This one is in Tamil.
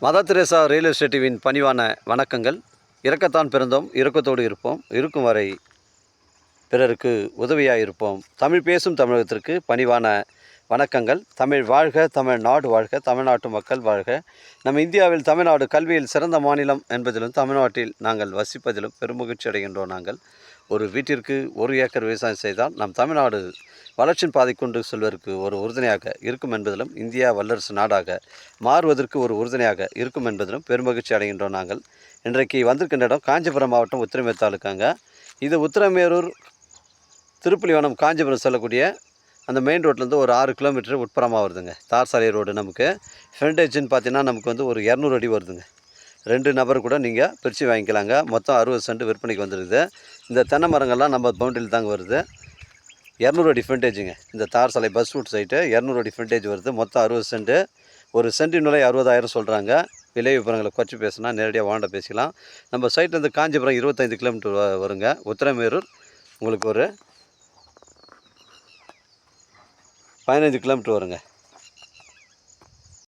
மதர் தெரேசா ரியல் எஸ்டேட் டிவியின் பணிவான வணக்கங்கள். இறக்கத்தான் பிறந்தோம், இறக்கத்தோடு இருப்போம், இருக்கும் வரை பிறருக்கு உதவியாக இருப்போம். தமிழ் பேசும் தமிழகத்திற்கு பணிவான வணக்கங்கள். தமிழ் வாழ்க, தமிழ்நாடு வாழ்க, தமிழ்நாட்டு மக்கள் வாழ்க. நம்ம இந்தியாவில் தமிழ்நாடு கல்வியில் சிறந்த மாநிலம் என்பதிலும் தமிழ்நாட்டில் நாங்கள் வசிப்பதிலும் பெருமகிழ்ச்சி அடைகின்றோம். நாங்கள் ஒரு வீட்டிற்கு 1 ஏக்கர் விவசாயம் செய்தால் நம் தமிழ்நாடு வளர்ச்சியின் பாதை கொண்டு செல்வதற்கு ஒரு உறுதுணையாக இருக்கும் என்பதிலும் இந்தியா வல்லரசு நாடாக மாறுவதற்கு ஒரு உறுதுணையாக இருக்கும் என்பதிலும் பெருமகிழ்ச்சி அடைகின்றோம். நாங்கள் இன்றைக்கு வந்திருக்கின்ற இடம் காஞ்சிபுரம் மாவட்டம் உத்திரமேரூர் தாலுக்காங்க. இது உத்திரமேரூர் திருப்புலிவனம் காஞ்சிபுரம் செல்லக்கூடிய அந்த மெயின் ரோட்லேருந்து ஒரு 6 கிலோமீட்டர் உட்புறமாக வருதுங்க. தார் சாலை ரோடு. நமக்கு ஃப்ரண்டேஜ்னு பார்த்தீங்கன்னா நமக்கு வந்து ஒரு 200 அடி வருதுங்க. 2 நபர் கூட நீங்கள் பிரித்து வாங்கிக்கலாங்க. மொத்தம் 60 சென்ட் விற்பனைக்கு வந்துருக்குது. இந்த தென்னை மரங்கள்லாம் நம்ம பவுண்டரியில் தாங்க வருது. 200 அடி ஃப்ரண்டேஜுங்க. இந்த தார் சாலை பஸ் ரூட் சைட்டு 200 அடி ஃப்ரண்டேஜ் வருது. மொத்தம் 60 சென்ட்டு. ஒரு சென்டின் விலை 60,000 சொல்கிறாங்க. விலை விவரங்களை குறைச்சி பேசினா நேரடியாக வாண்ட பேசிக்கலாம். நம்ம சைட்லேருந்து காஞ்சிபுரம் 25 கிலோமீட்டர் வருங்க. உத்திரமேரூர் உங்களுக்கு ஒரு 15 கிலோமீட்டர் வருங்க.